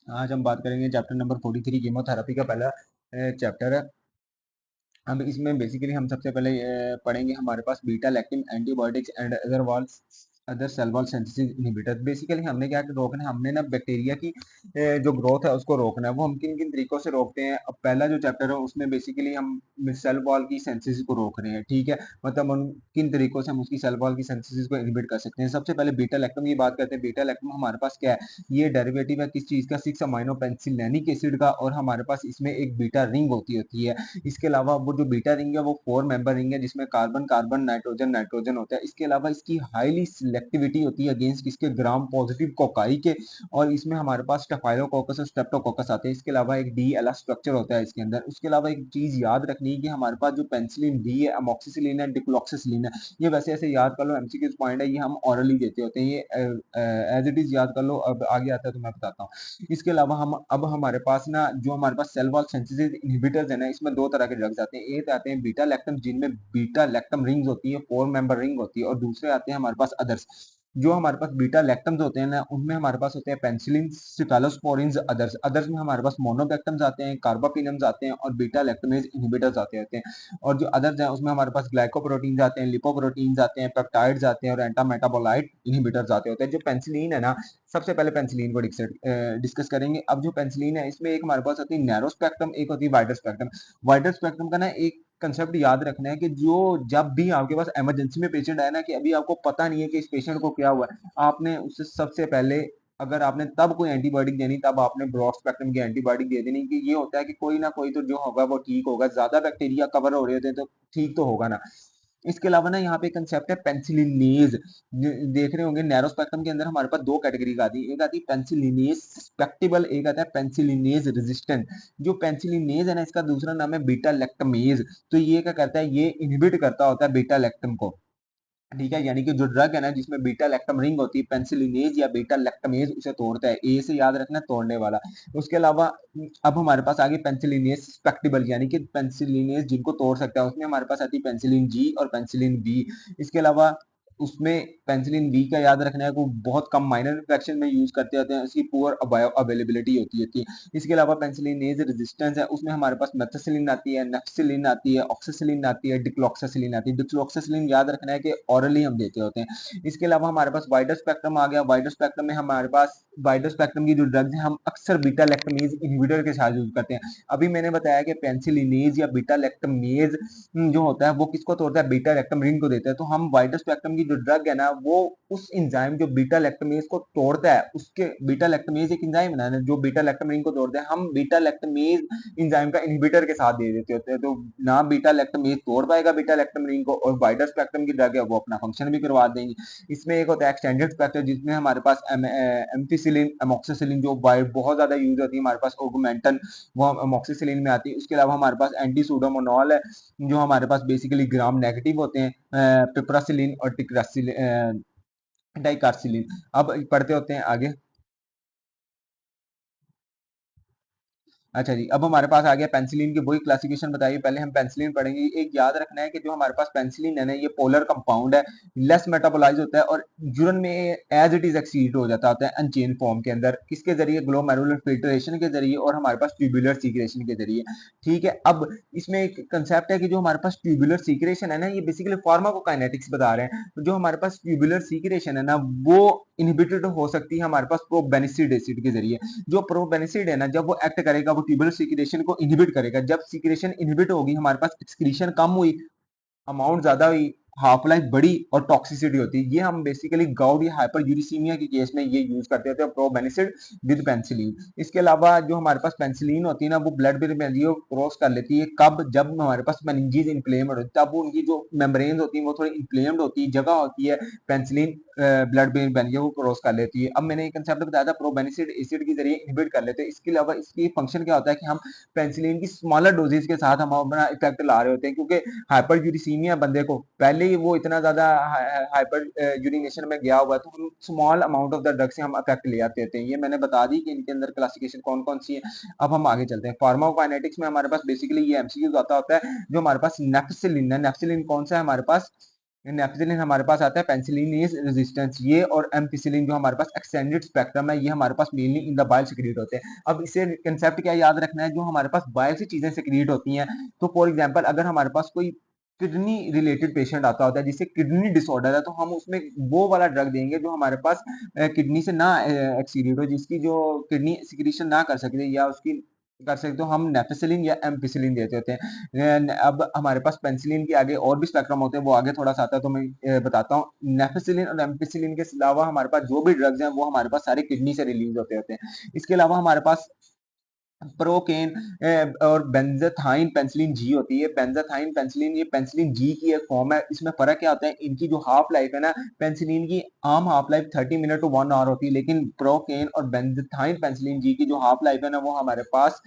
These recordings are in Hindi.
आज हम बात करेंगे चैप्टर नंबर 43 कीमोथेरेपी का पहला चैप्टर है। अब इसमें बेसिकली हम सबसे पहले पढ़ेंगे हमारे पास beta lactam antibiotics and other cell wall synthesis inhibitor. Basically हमने क्या रोकना है, हमने ना बैक्टीरिया की जो ग्रोथ है उसको रोकना है। वो हम किन किन तरीकों से रोकते हैं। अब पहला जो चैप्टर है उसमें बेसिकली हम सेल वॉल की सिंथेसिस को रोक रहे हैं, ठीक है। मतलब हम किन तरीकों से हम उसकी सेल वॉल की सिंथेसिस को इनहिबिट कर सकते हैं। सबसे पहले बीटा लैक्टम की बात करते हैं। बीटा लैक्टम हमारे पास क्या है, ये डेरिवेटिव है किस चीज का, 6 अमाइनो पेंसिलेनिक एसिड का, और हमारे पास इसमें एक बीटा रिंग होती है। इसके अलावा वो जो बीटा रिंग है वो 4 मेंबर रिंग है जिसमें कार्बन कार्बन नाइट्रोजन नाइट्रोजन होता है। इसके अलावा इसकी हाईली सिलेक्टिविटी होती है अगेंस्ट किसके, ग्राम पॉजिटिव कोकाई के। और इसमें हमारे पास स्टेफाइलोकोकस और स्ट्रेप्टोकोकस आते हैं। इसके अलावा एक डी एल स्ट्रक्चर होता है इसके अंदर। उसके अलावा एक चीज याद रखनी है कि हमारे पास जो पेंसिलिन डी है, अमोक्सिसिलिन है, डिक्लोक्सिसिलिन है, ये वैसे ऐसे याद कर लो, एमसीक्यू पॉइंट है, ये हम ऑरली देते होते हैं। ये एज इट इज याद कर लो। अब आगे आता है तो मैं बताता हूँ। इसके अलावा हम अब हमारे पास ना जो हमारे पास सेल वॉल सिंथेसिस इनहिबिटर्स है ना, इसमें दो तरह के ड्रग्स आते हैं। एक आते हैं बीटा लैक्टम जिनमें बीटा लैक्टम रिंग्स होती है, 4 मेंबर रिंग होती है, और दूसरे आते हैं हमारे पास अदर्स। जो हमारे पास बीटा लैक्टम्स होते हैं ना, उनमें हमारे पास होते हैं पेनिसिलिन, सिफेलोस्पोरिन्स, अदर्स। अदर्स में हमारे पास मोनोबैक्टम्स आते हैं, कार्बापिनम्स आते हैं, और बीटा लैक्टमेज इनहिबिटर्स आते हैं। और जो अदर्स हैं उसमें हमारे पास ग्लाइकोप्रोटीन्स आते हैं, लिपोप्रोटीन्स आते हैं, पेप्टाइड्स आते हैं, और एंटा मेटाबोलाइट इनहिबिटर्स आते होते हैं। जो पेनिसिलिन है ना, सबसे पहले पेनिसिलिन को डिस्कस करेंगे। अब जो पेनिसिलिन है इसमें एक हमारे पास होती है नैरो स्पेक्ट्रम, एक होती है वाइडर स्पेक्ट्रम। वाइडर स्पेक्ट्रम का ना एक कंसेप्ट याद रखना है कि जो जब भी आपके पास इमरजेंसी में पेशेंट आया ना, कि अभी आपको पता नहीं है कि इस पेशेंट को क्या हुआ है, आपने उससे सबसे पहले, अगर आपने तब कोई एंटीबायोटिक देनी, तब आपने ब्रॉड स्पेक्ट्रम की एंटीबायोटिक दे देनी। कि ये होता है कि कोई ना कोई तो जो होगा वो ठीक होगा, ज्यादा बैक्टीरिया कवर हो रहे होते हैं तो ठीक तो होगा ना। इसके अलावा ना यहाँ पे कंसेप्ट है पेंसिलिनेज। देख रहे होंगे नैरो स्पेक्ट्रम के अंदर हमारे पास दो कैटेगरी आती है। एक आती है पेंसिलिनेज सस्पेक्टिबल, एक आता है पेंसिलिनेज रेजिस्टेंट। जो पेंसिलिनेज है ना, इसका दूसरा नाम है बीटा लैक्टमेज। तो ये क्या करता है, ये इनहिबिट करता होता है बीटा लैक्टम को, ठीक है। यानी कि जो ड्रग है ना जिसमें बीटा लैक्टम रिंग होती है, पेंसिलिनेज या बीटा लैक्टमेज उसे तोड़ता है। ए से याद रखना, तोड़ने वाला। उसके अलावा अब हमारे पास आगे पेंसिलिनेज सस्पेक्टिबल, यानी कि पेंसिलिनेज जिनको तोड़ सकता है, उसमें हमारे पास आती है पेंसिलिन जी और पेंसिलिन बी। इसके अलावा उसमें पेंसिलिन बी का याद रखना है को बहुत कम माइनर इन्फेक्शन में यूज करते होते हैं, उसकी पुअर बायो अवेलेबिलिटी होती है। इसके अलावा पेंसिलिनेज रेजिस्टेंस है, उसमें हमारे पास मेथसिलिन आती है, नेक्सिलिन आती है, ऑक्सीसिलिन आती है, डिक्लोक्सासिलिन आती है। डिक्लोक्सासिलिन याद रखना है कि ऑरली हम देते होते हैं। इसके अलावा हमारे पास वाइडर स्पेक्ट्रम आ गया। वाइडर स्पेक्ट्रम में हमारे पास वाइडर स्पेक्ट्रम की जो ड्रग्स हैं हम अक्सर बीटा लैक्टमेज इनहिबिटर के साथ यूज करते हैं। अभी मैंने बताया कि पेंसिलिनेज या बीटा लैक्टमेज जो होता है वो किसको तोड़ता है, बीटा लैक्टम रिंग को देता है। तो हम वाइडर स्पेक्ट्रम की जो ड्रग है ना, वो उस एंजाइम जो बीटा लैक्टमेज को तोड़ता है, उसके बीटा लैक्टमेज एक एंजाइम है ना जो बीटा लैक्टम रिंग को तोड़ता है, हम बीटा लैक्टमेज एंजाइम का इनहिबिटर के साथ दे देते होते हैं। तो ना बीटा लैक्टमेज तोड़ पाएगा बीटा लैक्टम रिंग को, और वाइडर स्पेक्ट्रम की ड्रग है वो अपना फंक्शन भी करवा देंगे। इसमें एक होता है एक्सटेंडेड स्पेक्ट्रम जिसमें हमारे पास एम्फिसिलिन अमोक्सिसिलिन जो बहुत ज्यादा यूज होती है, हमारे पास ओगमेंटन वो अमोक्सिसिलिन में आती है। उसके अलावा हमारे पास एंटी सूडोमोनॉल है जो हमारे पास बेसिकली ग्राम नेगेटिव होते हैं, पिप्रासिलिन और टिक्रासिलिन डाइकार्सिलिन। अब पढ़ते होते हैं आगे। अच्छा जी, अब हमारे पास आ गया पेंसिलिन की वही क्लासिफिकेशन बताइए। पहले हम पेंसिलिन पढ़ेंगे। एक याद रखना है कि जो हमारे पास पेंसिलिन है ना, ये पोलर कंपाउंड है, लेस मेटाबोलाइज होता है, और यूरिन में एज इट इज एक्सीड हो जाता होता है अनचेन फॉर्म के अंदर। किसके जरिए, ग्लोमेरुलर फिल्ट्रेशन के जरिए, और हमारे पास ट्यूबुलर सीक्रेशन के जरिए, ठीक है। अब इसमें एक कंसेप्ट है कि जो हमारे पास ट्यूबुलर सीक्रेशन है ना, ये बेसिकली फार्माकोकाइनेटिक्स बता रहे हैं। तो जो हमारे पास ट्यूबुलर सीक्रेशन है ना, वो इनहिबिटेड हो सकती है हमारे पास प्रोबेनिसिड एसिड के जरिए। जो प्रोबेनिसिड है ना, जब वो एक्ट करेगा वो ट्यूबुलर सीक्रेशन को इनहिबिट करेगा। जब सीक्रेशन इनहिबिट होगी, हमारे पास एक्सक्रीशन कम हुई, अमाउंट ज्यादा हुई, हाफ लाइफ बड़ी, और टॉक्सिसिटी होती है। ये हम बेसिकली गाउड या हाइपर यूरिसीमिया के केस में ये यूज करते होते हैं, प्रोबेनिसिड विद पेंसिलिन। इसके अलावा जो हमारे पास पेंसिलिन होती है ना, वो ब्लड ब्रेन बैरियर क्रॉस कर लेती है। कब, जब हमारे पास मेनिंजेस इन्फ्लेम्ड होती है, तब उनकी जो मेम्ब्रेन होती है वो थोड़ी इन्फ्लेम्ड होती है, जगह होती है, पेंसिलिन ब्लड ब्रेन बैरियर को क्रॉस कर लेती है। अब मैंने एक कंसेप्ट बताया था, प्रोबेनिसिड एसिड के जरिए इनहिबिट कर लेते हैं। इसके अलावा इसकी फंक्शन क्या होता है कि हम पेंसिलिन की स्मॉलर डोजेज के साथ हम अपना इफेक्ट ला रहे होते हैं, क्योंकि हाइपर यूरिसीमिया बंदे को पहले ही वो इतना ज्यादा हाइपर यूरिनेशन में गया हुआ है, तो हम small amount of the drug से हम अफेक्ट ले आते हैं। ये मैंने बता दी कि इनके अंदर क्लासिफिकेशन कौन कौन सी है। अब हम आगे चलते हैं। फार्माकोकाइनेटिक्स में हमारे पास बेसिकली ये एमसीक्यूज आता होता है। जो हमारे पास नेफ्सिलिन है, नेफ्सिलिन कौन सा है हमारे पास, नेपेसिलिन हमारे पास आता है पेनिसिलिन इज रेजिस्टेंस, ये और एम्पिसिलिन जो हमारे पास एक्सटेंडेड स्पेक्ट्रम है, ये हमारे पास mainly in the bile secrete होते हैं। अब इसे कंसेप्ट क्या याद रखना है, जो हमारे पास बाइल से चीजें सिक्रीट होती हैं, तो फॉर एग्जांपल अगर हमारे पास कोई किडनी रिलेटेड पेशेंट आता होता है जिससे किडनी डिसऑर्डर है, तो हम उसमें वो वाला ड्रग देंगे जो हमारे पास किडनी से ना एक्सीक्रीट हो, जिसकी जो किडनी सिक्रीशन ना कर सकते या उसकी कर सकते, तो हम नेपेसिलिन या एम्पिसिलिन देते होते हैं। अब हमारे पास पेनिसिलिन के आगे और भी स्पेक्ट्रम होते हैं, वो आगे थोड़ा सा आता है तो मैं बताता हूँ। नेपेसिलिन और एम्पिसिलिन के अलावा हमारे पास जो भी ड्रग्स हैं वो हमारे पास सारे किडनी से रिलीज होते हैं। इसके अलावा हमारे पास प्रोकेन और बेंजाथाइन पेनिसिलिन जी होती है। बेंजाथाइन पेनिसिलिन ये पेनिसिलिन जी की एक फॉर्म है। इसमें फर्क क्या होता है, इनकी जो हाफ लाइफ है ना, पेनिसिलिन की आम half life 30 minute to 1 hour होती है, लेकिन प्रोकेन और बेंजाथाइन पेनिसिलिन जी की जो हाफ लाइफ है ना, वो हमारे पास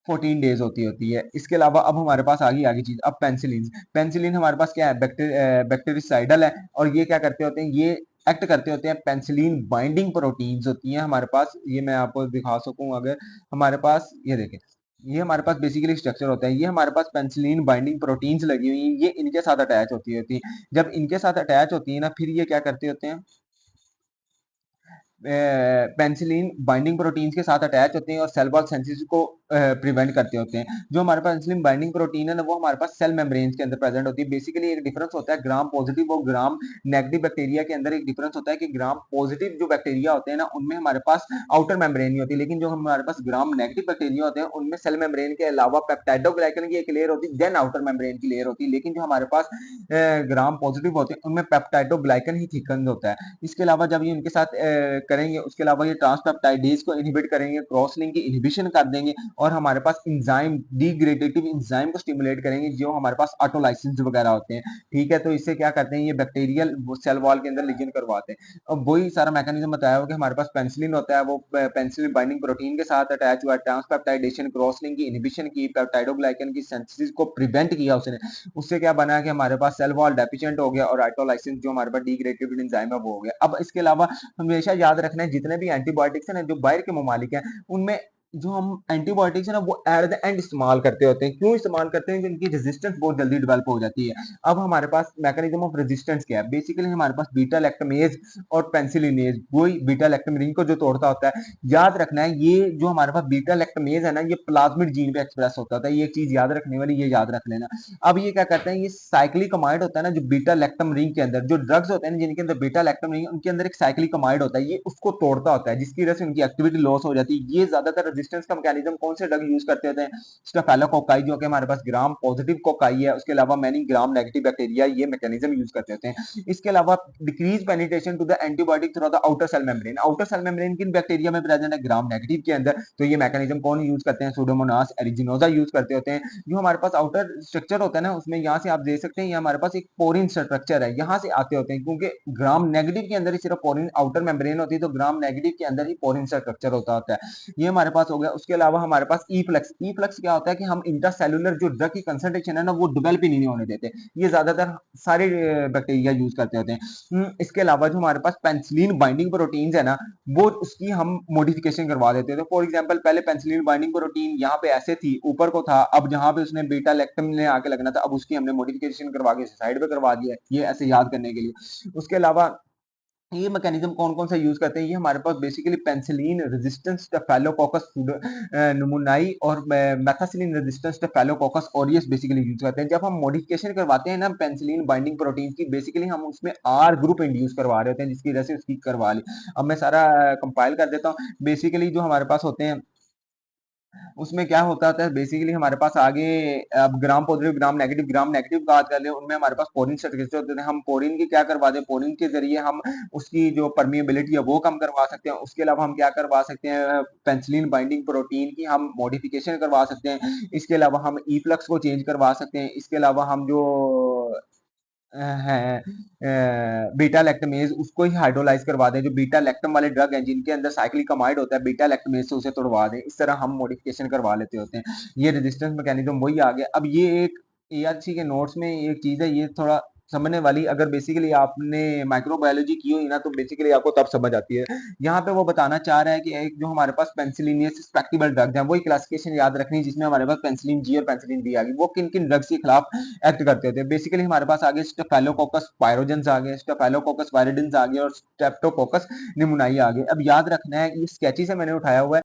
14 डेज होती है। इसके अलावा अब हमारे पास आगे चीज, अब पेंसिलिन। पेंसिलिन हमारे पास क्या है, बैक्टीरिसाइडल है, और ये क्या करते होते हैं, ये एक्ट करते होते हैं पेंसिलिन बाइंडिंग प्रोटीन्स होती हैं हमारे पास। ये मैं आपको दिखा सकूं, अगर हमारे पास ये देखें, ये हमारे पास बेसिकली स्ट्रक्चर होता है, ये हमारे पास पेंसिलिन बाइंडिंग प्रोटीन्स लगी हुई हैं, ये इनके साथ अटैच होती है। जब इनके साथ अटैच होती है ना, फिर ये क्या करते होते हैं, पेनिसिलिन बाइंडिंग प्रोटीन्स के साथ अटैच होते हैं और सेल वॉल सिंथेसिस को प्रिवेंट करते होते हैं। जो हमारे पास पेनिसिलिन बाइंडिंग प्रोटीन है ना, वो हमारे पास सेल मेम्ब्रेन के अंदर प्रेजेंट होती है। बेसिकली एक डिफरेंस होता है ग्राम पॉजिटिव और ग्राम नेगेटिव बैक्टीरिया के अंदर। एक डिफरेंस होता है कि ग्राम पॉजिटिव जो बैक्टीरिया होते हैं ना, उनमें हमारे पास आउटर मेम्ब्रेन नहीं होती, लेकिन जो हमारे पास ग्राम नेगेटिव बैक्टीरिया होते हैं उनमें सेल मेम्ब्रेन के अलावा पेप्टाइडोग्लाइकन की एक लेयर होती है, देन आउटर मेम्ब्रेन की लेयर होती है। लेकिन जो हमारे पास ग्राम पॉजिटिव होते हैं उनमें पेप्टाइडोग्लाइकन ही थिकन होता है। इसके अलावा जब ये उनके साथ करेंगे, उसके अलावा ये ट्रांसपेप्टाइडेज को इनहिबिट करेंगे, क्रॉस लिंक की इनहिबिशन कर देंगे, और हमारे पास इंजाइम डिग्रेडेटिव इंजाइम को स्टिमुलेट करेंगे, जो हमारे पास ऑटोलाइसिस वगैरह होते हैं। ठीक है, तो इससे क्या करते हैं, ये बैक्टीरियल सेल वॉल के अंदर लिगेंड करवाते हैं। अब वही सारा मैकेनिज्म बताया हो कि हमारे पास पेनिसिलिन होता है, वो पेनिसिलिन बाइंडिंग प्रोटीन के साथ अटैच हुआ, ट्रांसपेप्टाइडेशन क्रॉस लिंक की इनहिबिशन की, पेप्टाइडोग्लाइकन की सिंथेसिस को प्रिवेंट किया उसने। उससे क्या बना कि हमारे पास सेल वॉल डेफिशिएंट हो गया और ऑटोलाइसिस जो हमारे पास डिग्रेडेटिव एंजाइम है वो हो गया। अब इसके अलावा हमेशा याद रखना है, जितने भी एंटीबायोटिक्स है ना जो बाहर के ममालिक हैं, उनमें जो हम एंटीबायोटिक्स है ना वो एट द एंड इस्तेमाल करते होते हैं। क्यों इस्तेमाल करते हैं, क्योंकि इनकी रेजिस्टेंस बहुत जल्दी डेवलप हो जाती है। अब हमारे पास मैकेनिज्म ऑफ रेजिस्टेंस क्या है, बेसिकली हमारे पास बीटा लैक्टमेज और पेनिसिलिनेज, वही बीटा लैक्टम रिंग को जो तोड़ता होता है। याद रखना है, ये जो हमारे पास बीटा लैक्टमेज है ना, ये प्लाज्मिड जीन पे एक्सप्रेस होता है, ये एक चीज याद रखने वाली, ये याद रख लेना। अब ये क्या करते हैं, ये साइक्लिक अमाइड होता है ना जो बीटा लैक्टम रिंग के अंदर, जो ड्रग्स होते हैं जिनके अंदर बीटा लैक्टम रिंग, उनके अंदर एक साइक्लिक अमाइड होता है, ये उसको तोड़ता होता है, जिसकी वजह से उनकी एक्टिविटी लॉस हो जाती है। ये ज्यादातर रेजिस्टेंस का मैकेनिज्म कौन से ड्रग यूज करते होते हैं, स्टेफेलोकोकाई, जो कि हमारे पास ग्राम पॉजिटिव कोकाई है, उसके अलावा मैनी ग्राम नेगेटिव बैक्टीरिया, ये मैकेनिज्म यूज करते होते हैं। इसके अलावा decrease penetration to the antibiotic through the outer cell membrane, outer cell membrane किन बैक्टीरिया में प्रेजेंट है, ग्राम नेगेटिव के अंदर, तो ये मैकेनिज्म कौन यूज करते हैं, सुडोमोनास एरिजिनोसा यूज करते होते हैं। जो हमारे पास आउटर स्ट्रक्चर होता है ना, उसमें यहाँ से आप देख सकते हैं, ये हमारे पास एक पोरिन स्ट्रक्चर है, यहाँ से आते होते हैं, क्योंकि ग्राम नेगेटिव के अंदर ही सिर्फ पोरिन आउटर मेम्ब्रेन होती है, तो ग्राम नेगेटिव के अंदर ही पोरिन स्ट्रक्चर होता है। ये हमारे पास हो गया। उसके अलावा हमारे पास ई फ्लक्स, ई फ्लक्स क्या होता है कि हम इंट्रासेलुलर जो ड्रग की कंसंट्रेशन है ना वो डेवलप ही नहीं होने देते, ये ज्यादातर सारे बैक्टीरिया यूज करते होते हैं। इसके अलावा जो हमारे पास पेनिसिलिन बाइंडिंग प्रोटीन है ना, वो उसकी हम मॉडिफिकेशन करवा देते हैं। तो फॉर एग्जांपल पहले पेनिसिलिन बाइंडिंग प्रोटीन यहाँ पे ऐसे थी, ऊपर को था, अब जहाँ पे उसने बीटा लैक्टम ने आके लगना था, अब उसकी हमने मॉडिफिकेशन करवा के साइड पे करवा दिया है, ये ऐसे याद करने के लिए। उसके अलावा ये मैकेनिज्म कौन कौन सा यूज करते हैं, ये हमारे पास basically penicillin resistance staphylococcus pneumoniae और methicillin resistance staphylococcus aureus basically use करते हैं। जब हम मॉडिफिकेशन करवाते हैं ना पेनिसिलिन बाइंडिंग प्रोटीन की, बेसिकली हम उसमें आर ग्रुप इंड्यूस करवा रहे होते हैं, जिसकी वजह से उसकी करवा ली। अब मैं सारा कंपाइल कर देता हूँ। बेसिकली जो हमारे पास होते हैं उसमें क्या होता है, बेसिकली हमारे पास आगे अब ग्राम नेगेटिव बात कर ले, उनमें हमारे पास पोरिन सर्टिफिकेट होते हैं। हम पोरिन की क्या करवा दें, पोरिन के जरिए हम उसकी जो परमिएबिलिटी है वो कम करवा सकते हैं। उसके अलावा हम क्या करवा सकते हैं, पेनिसिलिन बाइंडिंग प्रोटीन की हम मॉडिफिकेशन करवा सकते हैं। इसके अलावा हम ईफ्लक्स को चेंज करवा सकते हैं। इसके अलावा हम जो है बीटा लैक्टमेज, उसको ही हाइड्रोलाइज करवा दें। जो बीटा लैक्टम वाले ड्रग हैं जिनके अंदर साइक्लिक अमाइड होता है, बीटा लैक्टमेज से उसे तोड़वा दें। इस तरह हम मॉडिफिकेशन करवा लेते होते हैं। ये रेजिस्टेंस मैकेनिज्म वही आ गया। अब ये एक एआरसी के नोट्स में एक चीज है, ये थोड़ा समझने वाली, अगर बेसिकली आपने माइक्रोबायोलॉजी की हुई ना तो बेसिकली आपको तब समझ आती है। यहाँ पे वो बताना चाह रहा है कि एक जो हमारे पास पेनिसिलिन सस्पेक्टेबल ड्रग्स हैं, वही क्लासिफिकेशन याद रखनी है जिसमें हमारे पास पेनिसिलिन जी और पेनिसिलिन बी आ गई। वो किन किन ड्रग्स के खिलाफ एक्ट करते होते हैं। बेसिकली हमारे पास आगे स्टेफाइलोकोकस पायरोजेंस आ गए, स्टेफाइलोकोकस वायरिडेंस आ गए और स्ट्रेप्टोकोकस निमोनियाई आ गए। अब याद रखना है ये स्केची से मैंने उठाया हुआ है।